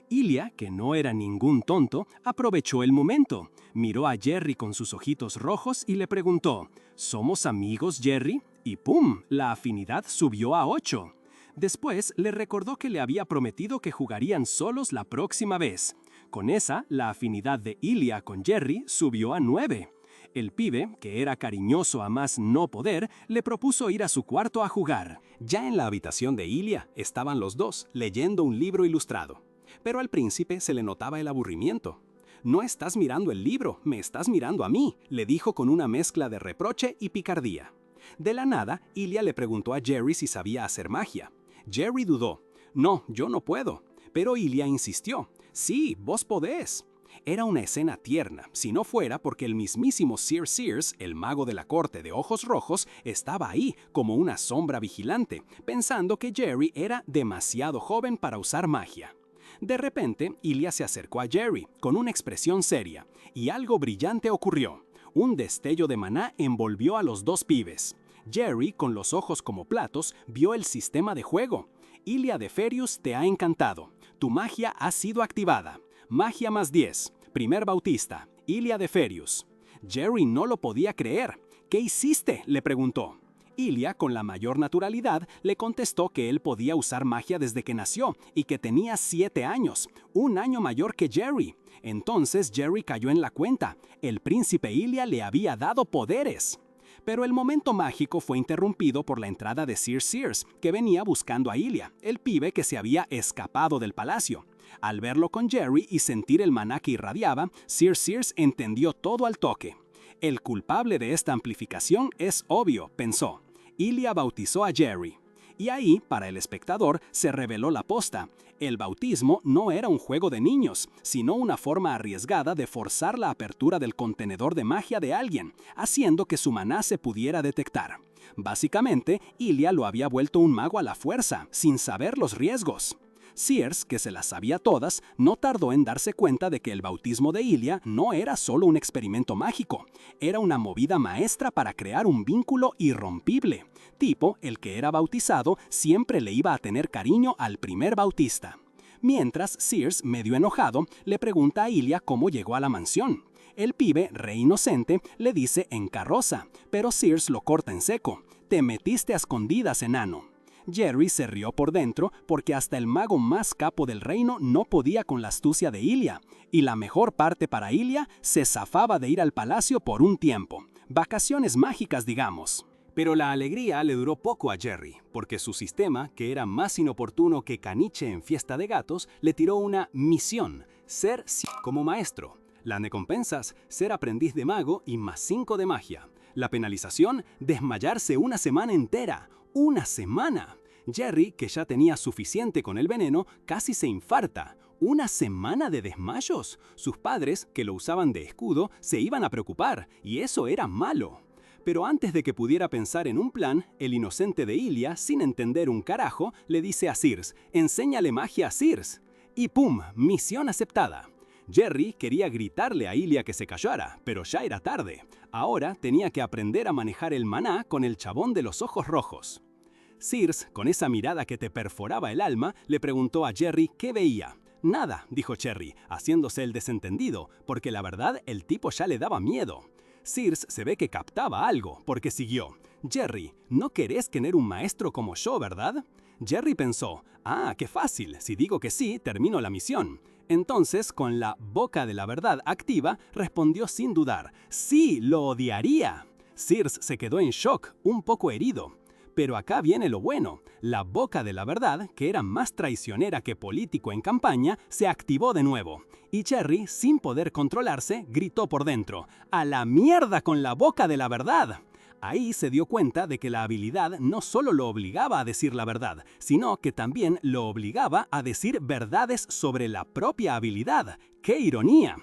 Ilya, que no era ningún tonto, aprovechó el momento. Miró a Jerry con sus ojitos rojos y le preguntó: «¿Somos amigos, Jerry?» Y ¡pum!, la afinidad subió a 8. Después le recordó que le había prometido que jugarían solos la próxima vez. Con esa, la afinidad de Ilya con Jerry subió a 9. El pibe, que era cariñoso a más no poder, le propuso ir a su cuarto a jugar. Ya en la habitación de Ilya estaban los dos, leyendo un libro ilustrado. Pero al príncipe se le notaba el aburrimiento. «No estás mirando el libro, me estás mirando a mí», le dijo con una mezcla de reproche y picardía. De la nada, Ilya le preguntó a Jerry si sabía hacer magia. Jerry dudó. «No, yo no puedo». Pero Ilya insistió. «Sí, vos podés». Era una escena tierna, si no fuera porque el mismísimo Sir Sears, el mago de la corte de ojos rojos, estaba ahí como una sombra vigilante, pensando que Jerry era demasiado joven para usar magia. De repente, Ilya se acercó a Jerry con una expresión seria, y algo brillante ocurrió. Un destello de maná envolvió a los dos pibes. Jerry, con los ojos como platos, vio el sistema de juego. «Ilya de Ferius te ha encantado. Tu magia ha sido activada. Magia más 10. Primer bautista, Ilya de Ferius». Jerry no lo podía creer. «¿Qué hiciste?», le preguntó. Ilya, con la mayor naturalidad, le contestó que él podía usar magia desde que nació y que tenía 7 años, un año mayor que Jerry. Entonces Jerry cayó en la cuenta. El príncipe Ilya le había dado poderes. Pero el momento mágico fue interrumpido por la entrada de Sir Sears, que venía buscando a Ilya, el pibe que se había escapado del palacio. Al verlo con Jerry y sentir el maná que irradiaba, Sir Sears entendió todo al toque. «El culpable de esta amplificación es obvio», pensó. Ilya bautizó a Jerry. Y ahí, para el espectador, se reveló la posta. El bautismo no era un juego de niños, sino una forma arriesgada de forzar la apertura del contenedor de magia de alguien, haciendo que su maná se pudiera detectar. Básicamente, Ilya lo había vuelto un mago a la fuerza, sin saber los riesgos. Sears, que se las sabía todas, no tardó en darse cuenta de que el bautismo de Ilya no era solo un experimento mágico, era una movida maestra para crear un vínculo irrompible. Tipo, el que era bautizado siempre le iba a tener cariño al primer bautista. Mientras, Sears, medio enojado, le pregunta a Ilya cómo llegó a la mansión. El pibe, re inocente, le dice en carroza, pero Sears lo corta en seco. «Te metiste a escondidas, enano». Jerry se rió por dentro porque hasta el mago más capo del reino no podía con la astucia de Ilya, y la mejor parte para Ilya, se zafaba de ir al palacio por un tiempo. Vacaciones mágicas, digamos. Pero la alegría le duró poco a Jerry, porque su sistema, que era más inoportuno que caniche en fiesta de gatos, le tiró una misión: ser como maestro. Las recompensas: ser aprendiz de mago y más 5 de magia. La penalización: desmayarse una semana entera. ¡Una semana! Jerry, que ya tenía suficiente con el veneno, casi se infarta. ¿Una semana de desmayos? Sus padres, que lo usaban de escudo, se iban a preocupar, y eso era malo. Pero antes de que pudiera pensar en un plan, el inocente de Ilia, sin entender un carajo, le dice a Sears, «Enséñale magia a Sears». Y ¡pum! Misión aceptada. Jerry quería gritarle a Ilia que se callara, pero ya era tarde. Ahora tenía que aprender a manejar el maná con el chabón de los ojos rojos. Sears, con esa mirada que te perforaba el alma, le preguntó a Jerry qué veía. «Nada», dijo Jerry, haciéndose el desentendido, porque la verdad el tipo ya le daba miedo. Sears se ve que captaba algo, porque siguió. «Jerry, no querés tener un maestro como yo, ¿verdad?» Jerry pensó, «Ah, qué fácil, si digo que sí, termino la misión». Entonces, con la boca de la verdad activa, respondió sin dudar, «Sí, lo odiaría». Sears se quedó en shock, un poco herido. Pero acá viene lo bueno. La boca de la verdad, que era más traicionera que político en campaña, se activó de nuevo. Y Jerry, sin poder controlarse, gritó por dentro, «¡A la mierda con la boca de la verdad!». Ahí se dio cuenta de que la habilidad no solo lo obligaba a decir la verdad, sino que también lo obligaba a decir verdades sobre la propia habilidad. ¡Qué ironía!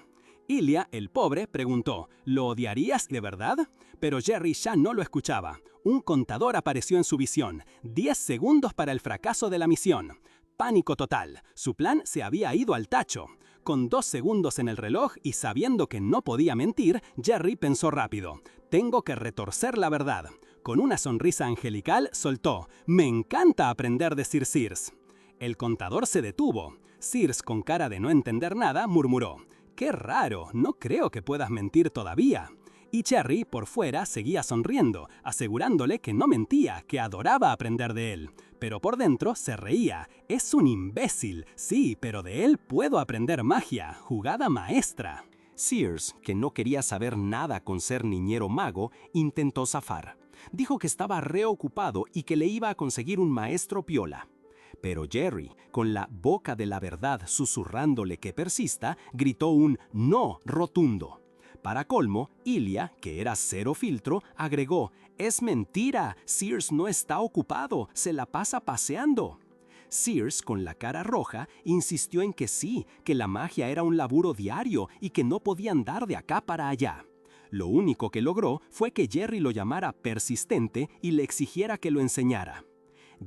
Ilia, el pobre, preguntó, ¿lo odiarías de verdad? Pero Jerry ya no lo escuchaba. Un contador apareció en su visión. 10 segundos para el fracaso de la misión. Pánico total. Su plan se había ido al tacho. Con 2 segundos en el reloj y sabiendo que no podía mentir, Jerry pensó rápido. Tengo que retorcer la verdad. Con una sonrisa angelical, soltó. «Me encanta aprender de Sir Sears». El contador se detuvo. Sears, con cara de no entender nada, murmuró. «Qué raro, no creo que puedas mentir todavía». Y Jerry, por fuera, seguía sonriendo, asegurándole que no mentía, que adoraba aprender de él. Pero por dentro se reía. «Es un imbécil. Sí, pero de él puedo aprender magia. Jugada maestra». Sears, que no quería saber nada con ser niñero mago, intentó zafar. Dijo que estaba reocupado y que le iba a conseguir un maestro piola. Pero Jerry, con la boca de la verdad susurrándole que persista, gritó un «no» rotundo. Para colmo, Ilia, que era cero filtro, agregó, «Es mentira, Sears no está ocupado, se la pasa paseando». Sears, con la cara roja, insistió en que sí, que la magia era un laburo diario y que no podía andar de acá para allá. Lo único que logró fue que Jerry lo llamara persistente y le exigiera que lo enseñara.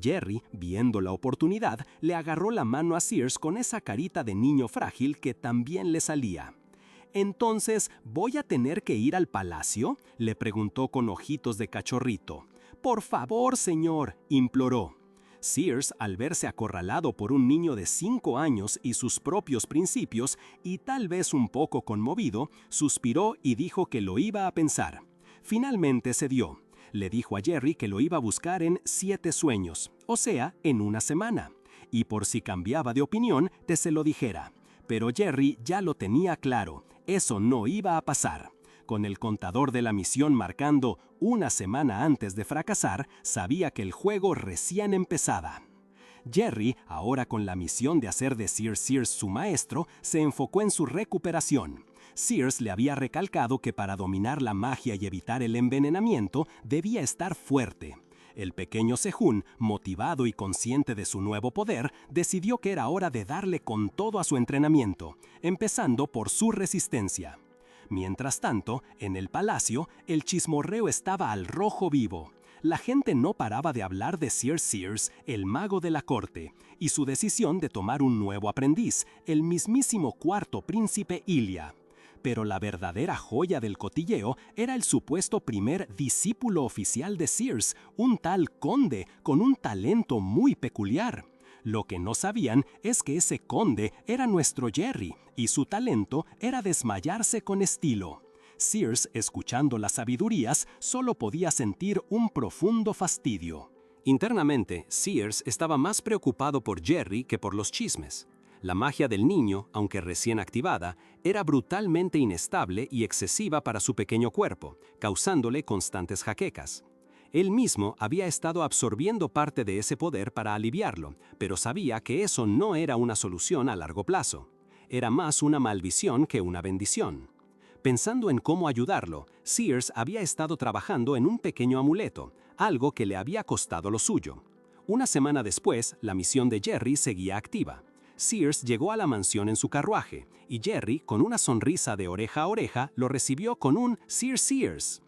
Jerry, viendo la oportunidad, le agarró la mano a Sears con esa carita de niño frágil que también le salía. «¿Entonces voy a tener que ir al palacio?», le preguntó con ojitos de cachorrito. «Por favor, señor», imploró. Sears, al verse acorralado por un niño de 5 años y sus propios principios, y tal vez un poco conmovido, suspiró y dijo que lo iba a pensar. Finalmente cedió. Le dijo a Jerry que lo iba a buscar en 7 sueños, o sea, en una semana. Y por si cambiaba de opinión, te se lo dijera. Pero Jerry ya lo tenía claro, eso no iba a pasar. Con el contador de la misión marcando una semana antes de fracasar, sabía que el juego recién empezaba. Jerry, ahora con la misión de hacer de Sir Sears su maestro, se enfocó en su recuperación. Sears le había recalcado que para dominar la magia y evitar el envenenamiento debía estar fuerte. El pequeño Sehun, motivado y consciente de su nuevo poder, decidió que era hora de darle con todo a su entrenamiento, empezando por su resistencia. Mientras tanto, en el palacio, el chismorreo estaba al rojo vivo. La gente no paraba de hablar de Sir Sears, el mago de la corte, y su decisión de tomar un nuevo aprendiz, el mismísimo cuarto príncipe Ilia. Pero la verdadera joya del cotilleo era el supuesto primer discípulo oficial de Sears, un tal conde con un talento muy peculiar. Lo que no sabían es que ese conde era nuestro Jerry, y su talento era desmayarse con estilo. Sears, escuchando las sabidurías, solo podía sentir un profundo fastidio. Internamente, Sears estaba más preocupado por Jerry que por los chismes. La magia del niño, aunque recién activada, era brutalmente inestable y excesiva para su pequeño cuerpo, causándole constantes jaquecas. Él mismo había estado absorbiendo parte de ese poder para aliviarlo, pero sabía que eso no era una solución a largo plazo. Era más una maldición que una bendición. Pensando en cómo ayudarlo, Sears había estado trabajando en un pequeño amuleto, algo que le había costado lo suyo. Una semana después, la misión de Jerry seguía activa. Sears llegó a la mansión en su carruaje, y Jerry, con una sonrisa de oreja a oreja, lo recibió con un Sir Sears.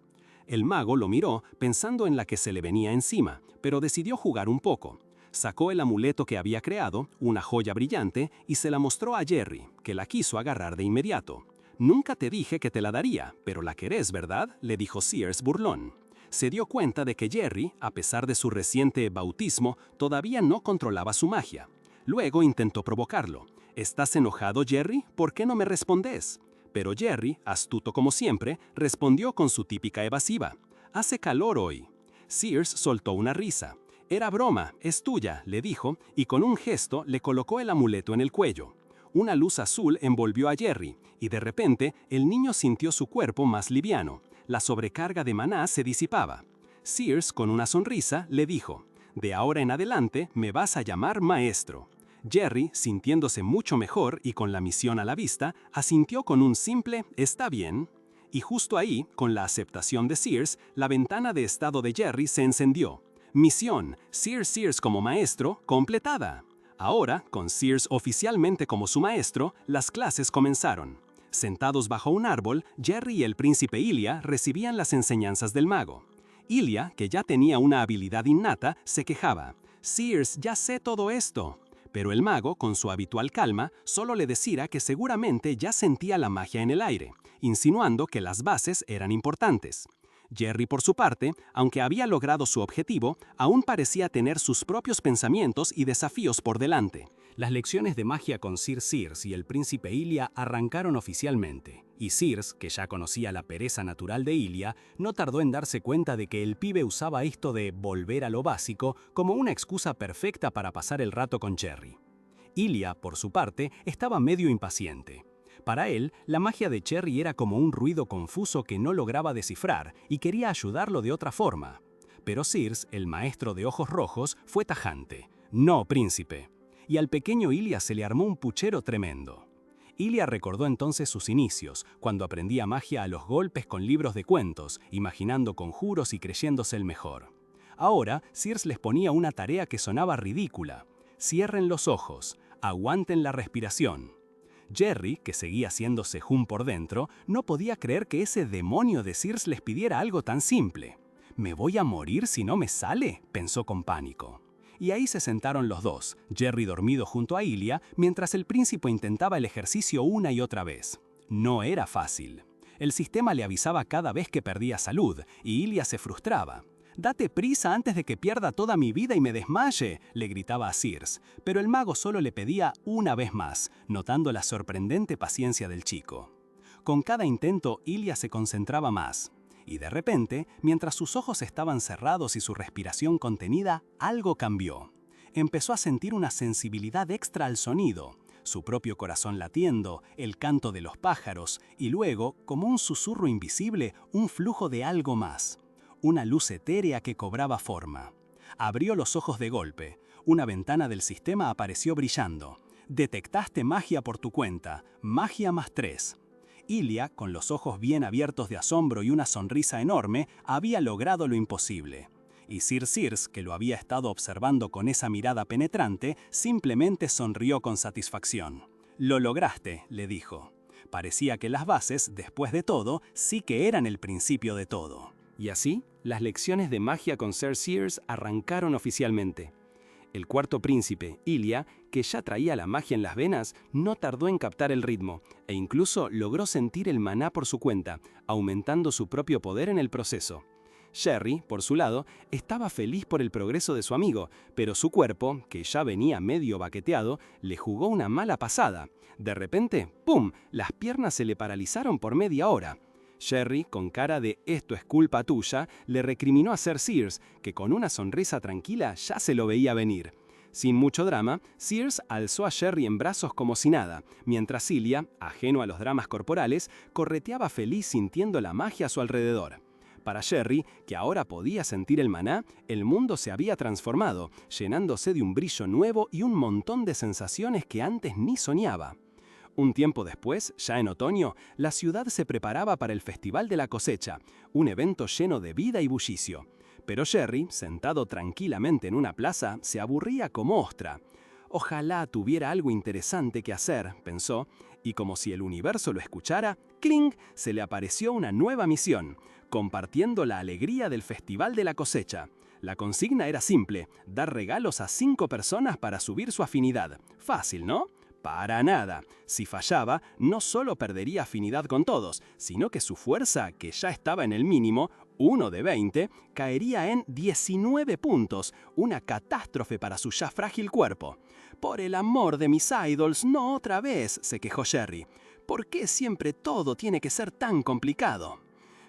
El mago lo miró pensando en la que se le venía encima, pero decidió jugar un poco. Sacó el amuleto que había creado, una joya brillante, y se la mostró a Jerry, que la quiso agarrar de inmediato. «Nunca te dije que te la daría, pero la querés, ¿verdad?», le dijo Sears burlón. Se dio cuenta de que Jerry, a pesar de su reciente bautismo, todavía no controlaba su magia. Luego intentó provocarlo. «¿Estás enojado, Jerry? ¿Por qué no me respondes?». Pero Jerry, astuto como siempre, respondió con su típica evasiva. «Hace calor hoy». Sears soltó una risa. «Era broma, es tuya», le dijo, y con un gesto le colocó el amuleto en el cuello. Una luz azul envolvió a Jerry, y de repente el niño sintió su cuerpo más liviano. La sobrecarga de maná se disipaba. Sears, con una sonrisa, le dijo: «De ahora en adelante me vas a llamar maestro». Jerry, sintiéndose mucho mejor y con la misión a la vista, asintió con un simple «está bien». Y justo ahí, con la aceptación de Sears, la ventana de estado de Jerry se encendió. Misión, Sears como maestro, completada. Ahora, con Sears oficialmente como su maestro, las clases comenzaron. Sentados bajo un árbol, Jerry y el príncipe Ilya recibían las enseñanzas del mago. Ilya, que ya tenía una habilidad innata, se quejaba: «Sears, ya sé todo esto». Pero el mago, con su habitual calma, solo le decía que seguramente ya sentía la magia en el aire, insinuando que las bases eran importantes. Jerry, por su parte, aunque había logrado su objetivo, aún parecía tener sus propios pensamientos y desafíos por delante. Las lecciones de magia con Sir Sears y el príncipe Ilya arrancaron oficialmente, y Sears, que ya conocía la pereza natural de Ilya, no tardó en darse cuenta de que el pibe usaba esto de volver a lo básico como una excusa perfecta para pasar el rato con Jerry. Ilya, por su parte, estaba medio impaciente. Para él, la magia de Jerry era como un ruido confuso que no lograba descifrar y quería ayudarlo de otra forma. Pero Sears, el maestro de ojos rojos, fue tajante: «No, príncipe». Y al pequeño Ilya se le armó un puchero tremendo. Ilya recordó entonces sus inicios, cuando aprendía magia a los golpes con libros de cuentos, imaginando conjuros y creyéndose el mejor. Ahora, Sears les ponía una tarea que sonaba ridícula: «Cierren los ojos, aguanten la respiración». Jerry, que seguía siendo sejún por dentro, no podía creer que ese demonio de Sears les pidiera algo tan simple. «¿Me voy a morir si no me sale?», pensó con pánico. Y ahí se sentaron los dos, Jerry dormido junto a Ilya, mientras el príncipe intentaba el ejercicio una y otra vez. No era fácil. El sistema le avisaba cada vez que perdía salud, y Ilya se frustraba. «Date prisa antes de que pierda toda mi vida y me desmaye», le gritaba a Sears, pero el mago solo le pedía una vez más, notando la sorprendente paciencia del chico. Con cada intento, Ilya se concentraba más. Y de repente, mientras sus ojos estaban cerrados y su respiración contenida, algo cambió. Empezó a sentir una sensibilidad extra al sonido, su propio corazón latiendo, el canto de los pájaros, y luego, como un susurro invisible, un flujo de algo más. Una luz etérea que cobraba forma. Abrió los ojos de golpe. Una ventana del sistema apareció brillando. «Detectaste magia por tu cuenta. Magia +3». Ilya, con los ojos bien abiertos de asombro y una sonrisa enorme, había logrado lo imposible. Y Sir Sears, que lo había estado observando con esa mirada penetrante, simplemente sonrió con satisfacción. «Lo lograste», le dijo. Parecía que las bases, después de todo, sí que eran el principio de todo. Y así, las lecciones de magia con Sir Sears arrancaron oficialmente. El cuarto príncipe, Ilya, que ya traía la magia en las venas, no tardó en captar el ritmo, e incluso logró sentir el maná por su cuenta, aumentando su propio poder en el proceso. Jerry, por su lado, estaba feliz por el progreso de su amigo, pero su cuerpo, que ya venía medio baqueteado, le jugó una mala pasada. De repente, ¡pum!, las piernas se le paralizaron por media hora. Jerry, con cara de «esto es culpa tuya», le recriminó a Sir Sears, que con una sonrisa tranquila ya se lo veía venir. Sin mucho drama, Sears alzó a Jerry en brazos como si nada, mientras Ilya, ajeno a los dramas corporales, correteaba feliz sintiendo la magia a su alrededor. Para Jerry, que ahora podía sentir el maná, el mundo se había transformado, llenándose de un brillo nuevo y un montón de sensaciones que antes ni soñaba. Un tiempo después, ya en otoño, la ciudad se preparaba para el Festival de la Cosecha, un evento lleno de vida y bullicio. Pero Jerry, sentado tranquilamente en una plaza, se aburría como ostra. Ojalá tuviera algo interesante que hacer, pensó, y como si el universo lo escuchara, ¡cling!, se le apareció una nueva misión, compartiendo la alegría del Festival de la Cosecha. La consigna era simple, dar regalos a 5 personas para subir su afinidad. Fácil, ¿no? Para nada. Si fallaba, no solo perdería afinidad con todos, sino que su fuerza, que ya estaba en el mínimo, 1 de 20, caería en 19 puntos, una catástrofe para su ya frágil cuerpo. «Por el amor de mis idols, no otra vez», se quejó Jerry. «¿Por qué siempre todo tiene que ser tan complicado?».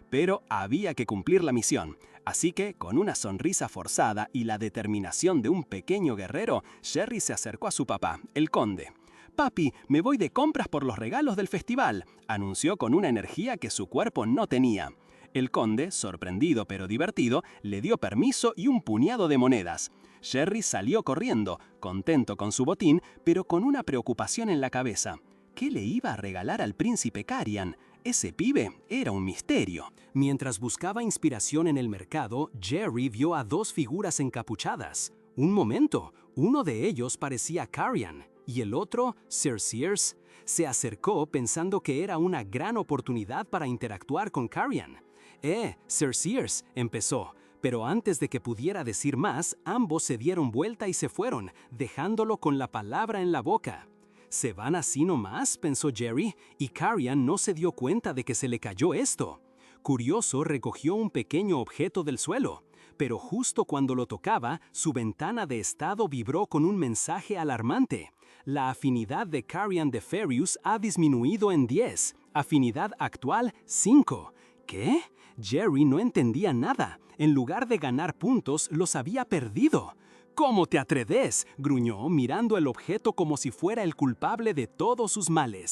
Pero había que cumplir la misión, así que, con una sonrisa forzada y la determinación de un pequeño guerrero, Jerry se acercó a su papá, el conde. «Papi, me voy de compras por los regalos del festival», anunció con una energía que su cuerpo no tenía. El conde, sorprendido pero divertido, le dio permiso y un puñado de monedas. Jerry salió corriendo, contento con su botín, pero con una preocupación en la cabeza. ¿Qué le iba a regalar al príncipe Carian? Ese pibe era un misterio. Mientras buscaba inspiración en el mercado, Jerry vio a 2 figuras encapuchadas. Un momento, uno de ellos parecía Carian, y el otro, Sir Sears. Se acercó pensando que era una gran oportunidad para interactuar con Carian. Sir Sears», empezó, pero antes de que pudiera decir más, ambos se dieron vuelta y se fueron, dejándolo con la palabra en la boca. «¿Se van así nomás?», pensó Jerry, y Carian no se dio cuenta de que se le cayó esto. Curioso, recogió un pequeño objeto del suelo, pero justo cuando lo tocaba, su ventana de estado vibró con un mensaje alarmante. «La afinidad de Carian de Ferius ha disminuido en 10, afinidad actual 5. ¿Qué? Jerry no entendía nada. En lugar de ganar puntos, los había perdido. «¿Cómo te atreves?», gruñó, mirando el objeto como si fuera el culpable de todos sus males.